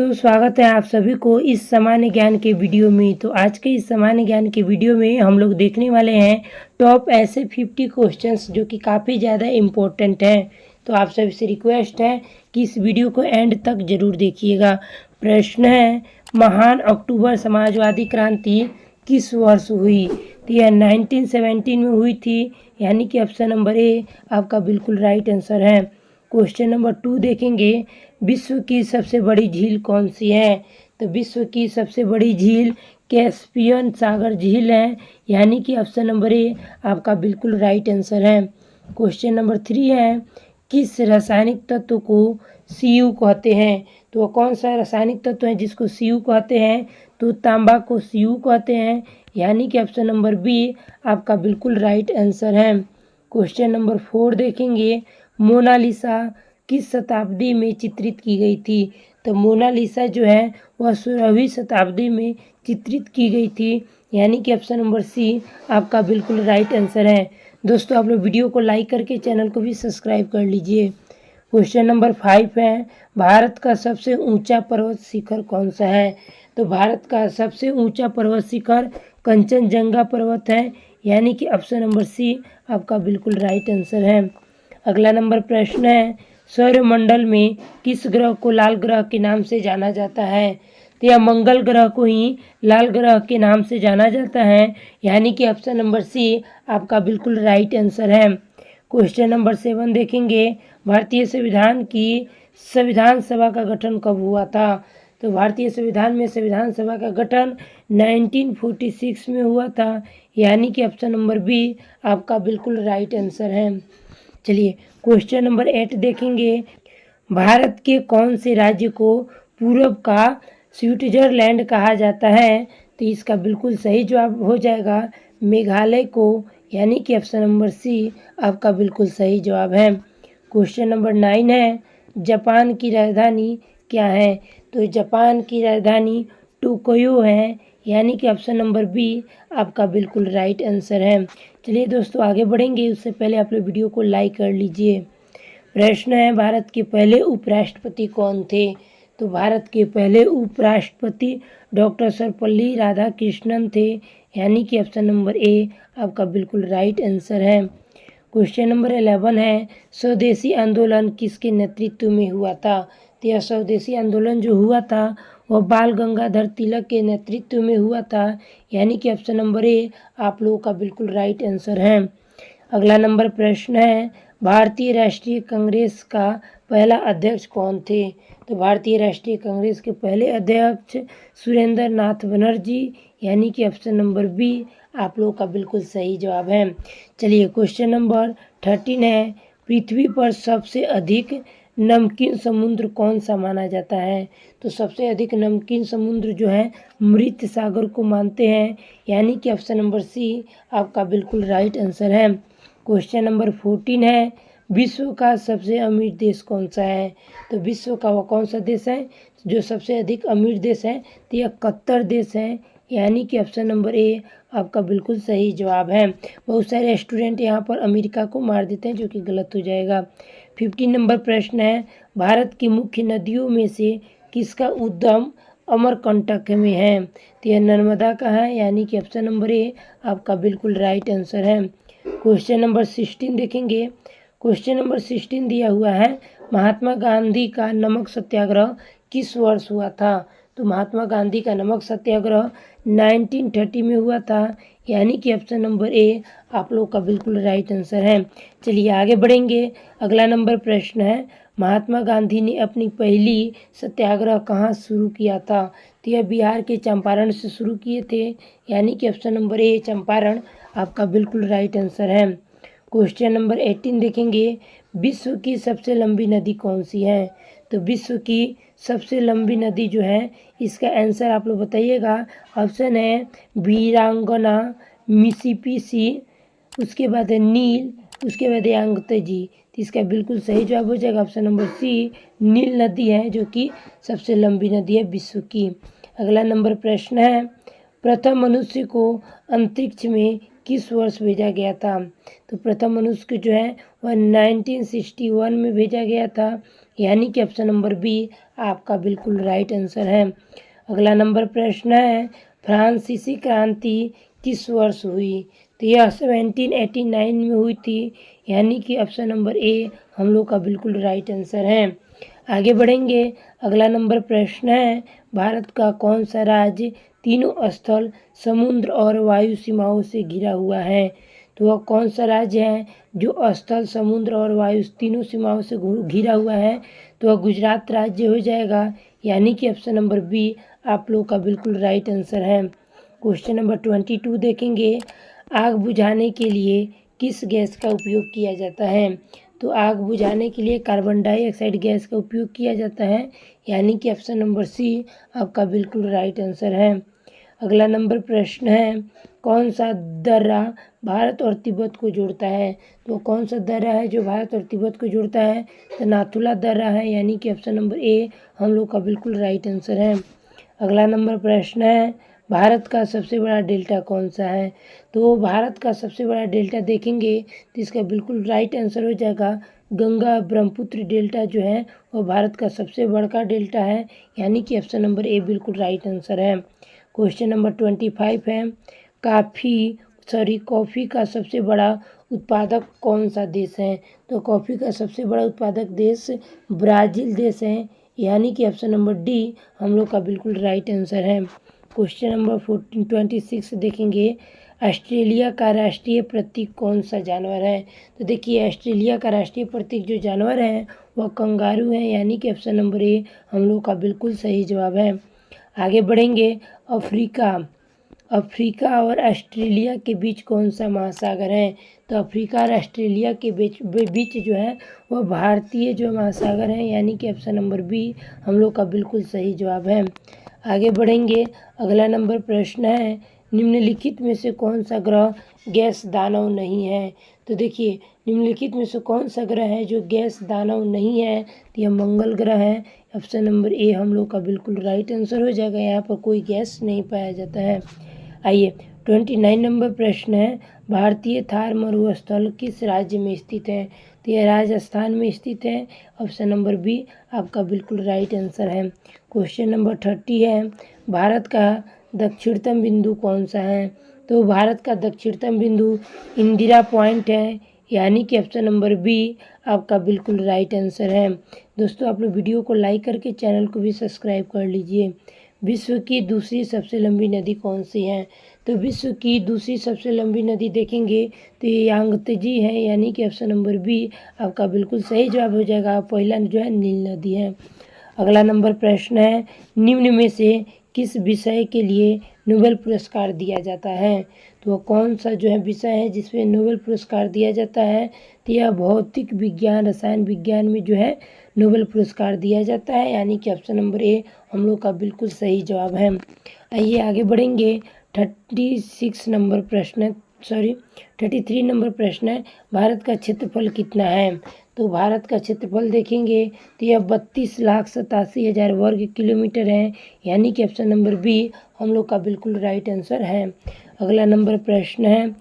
दोस्तों, स्वागत है आप सभी को इस सामान्य ज्ञान के वीडियो में। तो आज के इस सामान्य ज्ञान के वीडियो में हम लोग देखने वाले हैं टॉप ऐसे 50 क्वेश्चंस जो कि काफ़ी ज़्यादा इम्पोर्टेंट हैं। तो आप सभी से रिक्वेस्ट है कि इस वीडियो को एंड तक ज़रूर देखिएगा। प्रश्न है, महान अक्टूबर समाजवादी क्रांति किस वर्ष हुई? तो यह 1917 में हुई थी, यानी कि ऑप्शन नंबर ए आपका बिल्कुल राइट आंसर है। क्वेश्चन नंबर 2 देखेंगे, विश्व की सबसे बड़ी झील कौन सी है? तो विश्व की सबसे बड़ी झील कैस्पियन सागर झील है, यानी कि ऑप्शन नंबर ए आपका बिल्कुल राइट आंसर है। क्वेश्चन नंबर 3 है, किस रासायनिक तत्व को Cu कहते हैं? तो वह कौन सा रासायनिक तत्व है जिसको Cu कहते हैं? तो तांबा को Cu कहते हैं, यानी कि ऑप्शन नंबर बी आपका बिल्कुल राइट आंसर है। क्वेश्चन नंबर 4 देखेंगे, मोनालिसा किस शताब्दी में चित्रित की गई थी? तो मोनालिसा जो है वह 16वीं शताब्दी में चित्रित की गई थी, यानी कि ऑप्शन नंबर सी आपका बिल्कुल राइट आंसर है। दोस्तों, आप लोग वीडियो को लाइक करके चैनल को भी सब्सक्राइब कर लीजिए। क्वेश्चन नंबर 5 है, भारत का सबसे ऊंचा पर्वत शिखर कौन सा है? तो भारत का सबसे ऊंचा पर्वत शिखर कंचनजंगा पर्वत है, यानी कि ऑप्शन नंबर सी आपका बिल्कुल राइट आंसर है। अगला नंबर प्रश्न है, सौरमंडल में किस ग्रह को लाल ग्रह के नाम से जाना जाता है? तो यह मंगल ग्रह को ही लाल ग्रह के नाम से जाना जाता है, यानी कि ऑप्शन नंबर सी आपका बिल्कुल राइट आंसर है। क्वेश्चन नंबर 7 देखेंगे, भारतीय संविधान की संविधान सभा का गठन कब हुआ था? तो भारतीय संविधान में संविधान सभा का गठन 1946 में हुआ था, यानी कि ऑप्शन नंबर बी आपका बिल्कुल राइट आंसर है। चलिए क्वेश्चन नंबर 8 देखेंगे, भारत के कौन से राज्य को पूरब का स्विट्जरलैंड कहा जाता है? तो इसका बिल्कुल सही जवाब हो जाएगा मेघालय को, यानी कि ऑप्शन नंबर सी आपका बिल्कुल सही जवाब है। क्वेश्चन नंबर 9 है, जापान की राजधानी क्या है? तो जापान की राजधानी टोक्यो है, यानी कि ऑप्शन नंबर बी आपका बिल्कुल राइट आंसर है। चलिए दोस्तों, आगे बढ़ेंगे उससे पहले आप लोग वीडियो को लाइक कर लीजिए। प्रश्न है, भारत के पहले उपराष्ट्रपति कौन थे? तो भारत के पहले उपराष्ट्रपति डॉक्टर सर्वपल्ली राधाकृष्णन थे, यानी कि ऑप्शन नंबर ए आपका बिल्कुल राइट आंसर है। क्वेश्चन नंबर 11 है, स्वदेशी आंदोलन किसके नेतृत्व में हुआ था? तो यह स्वदेशी आंदोलन जो हुआ था वह बाल गंगाधर तिलक के नेतृत्व में हुआ था, यानी कि ऑप्शन नंबर ए आप लोगों का बिल्कुल राइट आंसर है। अगला नंबर प्रश्न है, भारतीय राष्ट्रीय कांग्रेस का पहला अध्यक्ष कौन थे? तो भारतीय राष्ट्रीय कांग्रेस के पहले अध्यक्ष सुरेंद्र नाथ बनर्जी, यानी कि ऑप्शन नंबर बी आप लोगों का बिल्कुल सही जवाब है। चलिए क्वेश्चन नंबर 13 है, पृथ्वी पर सबसे अधिक नमकीन समुद्र कौन सा माना जाता है? तो सबसे अधिक नमकीन समुद्र जो है मृत सागर को मानते हैं, यानी कि ऑप्शन नंबर सी आपका बिल्कुल राइट आंसर है। क्वेश्चन नंबर 14 है, विश्व का सबसे अमीर देश कौन सा है? तो विश्व का वह कौन सा देश है जो सबसे अधिक अमीर देश है? तो यह कतर देश है, यानी कि ऑप्शन नंबर ए आपका बिल्कुल सही जवाब है। बहुत सारे स्टूडेंट यहाँ पर अमेरिका को मार देते हैं, जो कि गलत हो जाएगा। 15 नंबर प्रश्न है, भारत की मुख्य नदियों में से किसका उद्गम अमरकंटक में है? तो यह नर्मदा का है, यानी कि ऑप्शन नंबर ए आपका बिल्कुल राइट आंसर है। क्वेश्चन नंबर 16 देखेंगे। क्वेश्चन नंबर 16 दिया हुआ है, महात्मा गांधी का नमक सत्याग्रह किस वर्ष हुआ था? तो महात्मा गांधी का नमक सत्याग्रह 1930 में हुआ था, यानी कि ऑप्शन नंबर ए आप लोग का बिल्कुल राइट आंसर है। चलिए आगे बढ़ेंगे। अगला नंबर प्रश्न है, महात्मा गांधी ने अपनी पहली सत्याग्रह कहाँ शुरू किया था? तो यह बिहार के चंपारण से शुरू किए थे, यानी कि ऑप्शन नंबर ए चंपारण आपका बिल्कुल राइट आंसर है। क्वेश्चन नंबर 18 देखेंगे, विश्व की सबसे लंबी नदी कौन सी है? तो विश्व की सबसे लंबी नदी जो है इसका आंसर आप लोग बताइएगा। ऑप्शन है वीरांगना, मिसिसिपी, उसके बाद है नील, उसके बाद है यांगत्जे। तो इसका बिल्कुल सही जवाब हो जाएगा ऑप्शन नंबर सी नील नदी है, जो कि सबसे लंबी नदी है विश्व की। अगला नंबर प्रश्न है, प्रथम मनुष्य को अंतरिक्ष में किस वर्ष भेजा गया था? तो प्रथम मनुष्य जो है वह 1961 में भेजा गया था, यानी कि ऑप्शन नंबर बी आपका बिल्कुल राइट आंसर है। अगला नंबर प्रश्न है, फ्रांसीसी क्रांति किस वर्ष हुई? तो यह 1789 में हुई थी, यानी कि ऑप्शन नंबर ए हम लोग का बिल्कुल राइट आंसर है। आगे बढ़ेंगे। अगला नंबर प्रश्न है, भारत का कौन सा राज्य तीनों स्थल, समुद्र और वायु सीमाओं से घिरा हुआ है? तो वह कौन सा राज्य है जो स्थल, समुद्र और वायु तीनों सीमाओं से घिरा हुआ है? तो वह गुजरात राज्य हो जाएगा, यानी कि ऑप्शन नंबर बी आप लोग का बिल्कुल राइट आंसर है। क्वेश्चन नंबर 22 देखेंगे, आग बुझाने के लिए किस गैस का उपयोग किया जाता है? तो आग बुझाने के लिए कार्बन डाइऑक्साइड गैस का उपयोग किया जाता है, यानी कि ऑप्शन नंबर सी आपका बिल्कुल राइट आंसर है। अगला नंबर प्रश्न है, कौन सा दर्रा भारत और तिब्बत को जोड़ता है? तो कौन सा दर्रा है जो भारत और तिब्बत को जोड़ता है? तो नाथुला दर्रा है, यानी कि ऑप्शन नंबर ए हम लोग का बिल्कुल राइट आंसर है। अगला नंबर प्रश्न है, भारत का सबसे बड़ा डेल्टा कौन सा है? तो भारत का सबसे बड़ा डेल्टा देखेंगे तो इसका बिल्कुल राइट आंसर हो जाएगा गंगा ब्रह्मपुत्र डेल्टा जो है वो भारत का सबसे बड़ा डेल्टा है, यानी कि ऑप्शन नंबर ए बिल्कुल राइट आंसर है। क्वेश्चन नंबर 25 है, कॉफ़ी का सबसे बड़ा उत्पादक कौन सा देश है? तो कॉफ़ी का सबसे बड़ा उत्पादक देश ब्राज़ील देश है, यानी कि ऑप्शन नंबर डी हम लोग का बिल्कुल राइट आंसर है। क्वेश्चन नंबर 26 देखेंगे, ऑस्ट्रेलिया का राष्ट्रीय प्रतीक कौन सा जानवर है? तो देखिए ऑस्ट्रेलिया का राष्ट्रीय प्रतीक जो जानवर है वह कंगारू है, यानी कि ऑप्शन नंबर ए हम लोग का बिल्कुल सही जवाब है। आगे बढ़ेंगे। अफ्रीका और ऑस्ट्रेलिया के बीच कौन सा महासागर है? तो अफ्रीका और ऑस्ट्रेलिया के बीच जो है वह भारतीय जो महासागर है, यानी कि ऑप्शन नंबर बी हम लोग का बिल्कुल सही जवाब है। आगे बढ़ेंगे। अगला नंबर प्रश्न है, निम्नलिखित में से कौन सा ग्रह गैस दानव नहीं है? तो देखिए निम्नलिखित में से कौन सा ग्रह है जो गैस दानव नहीं है? तो यह मंगल ग्रह है, ऑप्शन नंबर ए हम लोग का बिल्कुल राइट आंसर हो जाएगा। यहाँ पर कोई गैस नहीं पाया जाता है। आइए 29 नंबर प्रश्न है, भारतीय थार मरुस्थल किस राज्य में स्थित है? तो यह राजस्थान में स्थित है, ऑप्शन नंबर बी आपका बिल्कुल राइट आंसर है। क्वेश्चन नंबर 30 है, भारत का दक्षिणतम बिंदु कौन सा है? तो भारत का दक्षिणतम बिंदु इंदिरा पॉइंट है, यानी कि ऑप्शन नंबर बी आपका बिल्कुल राइट आंसर है। दोस्तों आप लोग वीडियो को लाइक करके चैनल को भी सब्सक्राइब कर लीजिए। विश्व की दूसरी सबसे लंबी नदी कौन सी है? तो विश्व की दूसरी सबसे लंबी नदी देखेंगे तो ये यांगत्जे है, यानी कि ऑप्शन नंबर बी आपका बिल्कुल सही जवाब हो जाएगा। पहला जो है नील नदी है। अगला नंबर प्रश्न है, निम्न में से किस विषय के लिए नोबेल पुरस्कार दिया जाता है? तो कौन सा जो है विषय है जिसमें नोबेल पुरस्कार दिया जाता है? तो यह भौतिक विज्ञान, रसायन विज्ञान में जो है नोबेल पुरस्कार दिया जाता है, यानी कि ऑप्शन नंबर ए हम लोग का बिल्कुल सही जवाब है। आइए आगे बढ़ेंगे। 33 नंबर प्रश्न है, भारत का क्षेत्रफल कितना है? तो भारत का क्षेत्रफल देखेंगे तो यह 32,87,000 वर्ग किलोमीटर है, यानी कि ऑप्शन नंबर बी हम लोग का बिल्कुल राइट आंसर है। अगला नंबर प्रश्न है,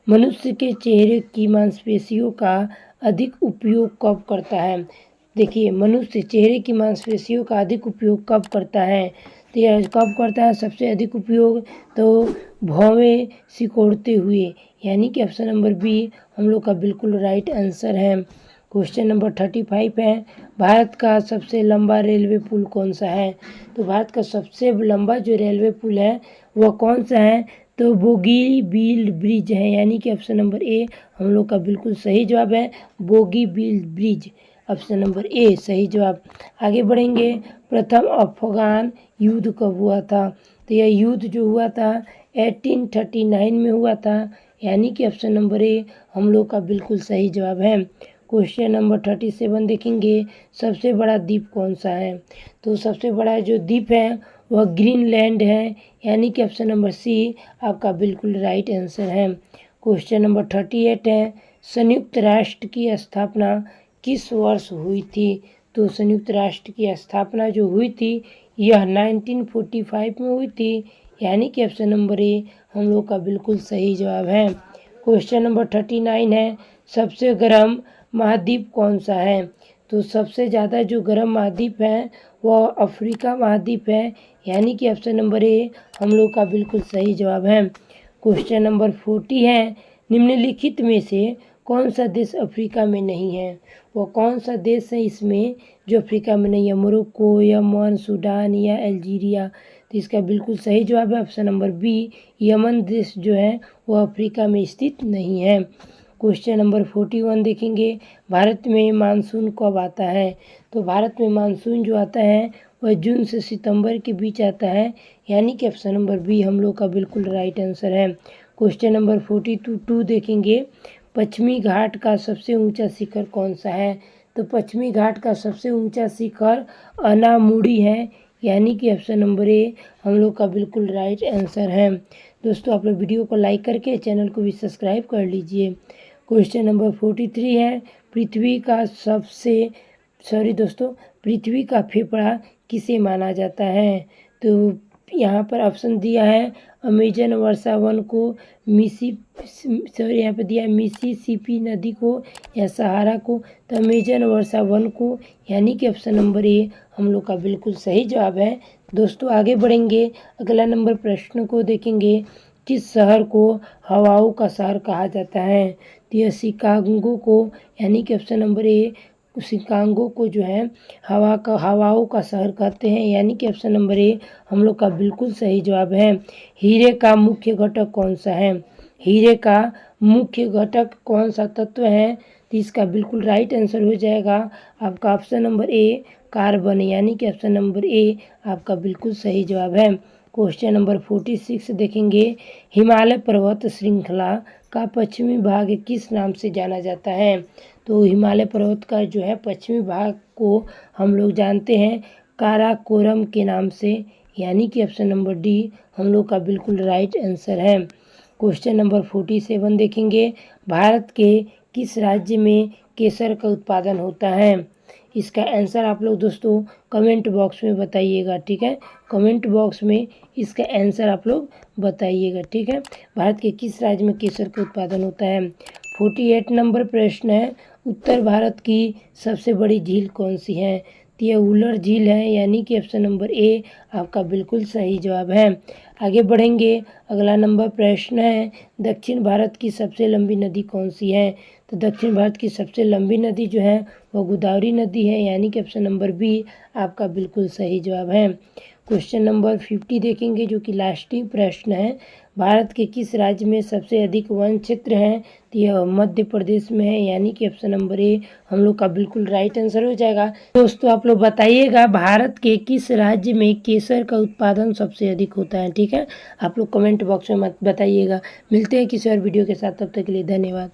मनुष्य के चेहरे की मांसपेशियों का अधिक उपयोग कब करता है? देखिए मनुष्य चेहरे की मांसपेशियों का अधिक उपयोग कब करता है? तो यह कब करता है सबसे अधिक उपयोग? तो भौवें सिकोड़ते हुए, यानी कि ऑप्शन नंबर बी हम लोग का बिल्कुल राइट आंसर है। क्वेश्चन नंबर 35 है, भारत का सबसे लंबा रेलवे पुल कौन सा है? तो भारत का सबसे लंबा जो रेलवे पुल है वह कौन सा है? तो बोगीबील ब्रिज है, यानी कि ऑप्शन नंबर ए हम लोग का बिल्कुल सही जवाब है। Bogibeel bridge option number A सही जवाब। आगे बढ़ेंगे। प्रथम अफगान युद्ध कब हुआ था? तो यह युद्ध जो हुआ था 1839 में हुआ था, यानी कि ऑप्शन नंबर ए हम लोग का बिल्कुल सही जवाब है। क्वेश्चन नंबर 37 देखेंगे, सबसे बड़ा द्वीप कौन सा है? तो सबसे बड़ा जो द्वीप है वह ग्रीनलैंड है, यानी कि ऑप्शन नंबर सी आपका बिल्कुल राइट आंसर है। क्वेश्चन नंबर 38 है, संयुक्त राष्ट्र की स्थापना किस वर्ष हुई थी? तो संयुक्त राष्ट्र की स्थापना जो हुई थी यह 1945 में हुई थी, यानी कि ऑप्शन नंबर ए हम लोग का बिल्कुल सही जवाब है। क्वेश्चन नंबर 39 है, सबसे गर्म महाद्वीप कौन सा है? तो सबसे ज़्यादा जो गर्म महाद्वीप है वह अफ्रीका महाद्वीप है, यानी कि ऑप्शन नंबर ए हम लोग का बिल्कुल सही जवाब है। क्वेश्चन नंबर 40 है, निम्नलिखित में से कौन सा देश अफ्रीका में नहीं है? वो कौन सा देश है इसमें जो अफ्रीका में नहीं है? मोरक्को, यमन, सूडान या अल्जीरिया? तो इसका बिल्कुल सही जवाब है ऑप्शन नंबर बी, यमन देश जो है वो अफ्रीका में स्थित नहीं है। क्वेश्चन नंबर 41 देखेंगे, भारत में मानसून कब आता है? तो भारत में मानसून जो आता है वह जून से सितंबर के बीच आता है, यानी कि ऑप्शन नंबर बी हम लोग का बिल्कुल राइट आंसर है। क्वेश्चन नंबर 42 देखेंगे, पश्चिमी घाट का सबसे ऊंचा शिखर कौन सा है? तो पश्चिमी घाट का सबसे ऊंचा शिखर अनामुड़ी है, यानी कि ऑप्शन नंबर ए हम लोग का बिल्कुल राइट आंसर है। दोस्तों आप लोग वीडियो को लाइक करके चैनल को भी सब्सक्राइब कर लीजिए। क्वेश्चन नंबर 43 है, पृथ्वी का पृथ्वी का फेफड़ा किसे माना जाता है? तो यहाँ पर ऑप्शन दिया है अमेजन वर्षा वन को, यहाँ पे दिया है मिसिसिपी नदी को या सहारा को। तो अमेजन वर्षा वन को, यानी कि ऑप्शन नंबर ए हम लोग का बिल्कुल सही जवाब है। दोस्तों आगे बढ़ेंगे, अगला नंबर प्रश्न को देखेंगे, किस शहर को हवाओं का शहर कहा जाता है? तो यह शिकागो को, यानी कि ऑप्शन नंबर ए शिकागो को जो है हवाओं का शहर कहते हैं, यानी कि ऑप्शन नंबर ए हम लोग का बिल्कुल सही जवाब है। हीरे का मुख्य घटक कौन सा है? हीरे का मुख्य घटक कौन सा तत्व है? तो इसका बिल्कुल राइट आंसर हो जाएगा आपका ऑप्शन नंबर ए कार्बन, यानी कि ऑप्शन नंबर ए आपका बिल्कुल सही जवाब है। क्वेश्चन नंबर 46 देखेंगे, हिमालय पर्वत श्रृंखला का पश्चिमी भाग किस नाम से जाना जाता है? तो हिमालय पर्वत का जो है पश्चिमी भाग को हम लोग जानते हैं काराकोरम के नाम से, यानी कि ऑप्शन नंबर डी हम लोग का बिल्कुल राइट आंसर है। क्वेश्चन नंबर 47 देखेंगे, भारत के किस राज्य में केसर का उत्पादन होता है? इसका आंसर आप लोग दोस्तों कमेंट बॉक्स में बताइएगा, ठीक है? कमेंट बॉक्स में इसका आंसर आप लोग बताइएगा, ठीक है? भारत के किस राज्य में केसर का उत्पादन होता है? 48 नंबर प्रश्न है, उत्तर भारत की सबसे बड़ी झील कौन सी है? तो यह उलर झील है, यानी कि ऑप्शन नंबर ए आपका बिल्कुल सही जवाब है। आगे बढ़ेंगे, अगला नंबर प्रश्न है, दक्षिण भारत की सबसे लंबी नदी कौन सी है? तो दक्षिण भारत की सबसे लंबी नदी जो है वह गोदावरी नदी है, यानी कि ऑप्शन नंबर बी आपका बिल्कुल सही जवाब है। क्वेश्चन नंबर 50 देखेंगे जो कि लास्टिंग प्रश्न है, भारत के किस राज्य में सबसे अधिक वन क्षेत्र है? तो यह मध्य प्रदेश में है, यानी कि ऑप्शन नंबर ए हम लोग का बिल्कुल राइट आंसर हो जाएगा। दोस्तों आप लोग बताइएगा भारत के किस राज्य में केसर का उत्पादन सबसे अधिक होता है, ठीक है? आप लोग कमेंट बॉक्स में मत बताइएगा। मिलते हैं किसी और वीडियो के साथ, तब तक के लिए धन्यवाद।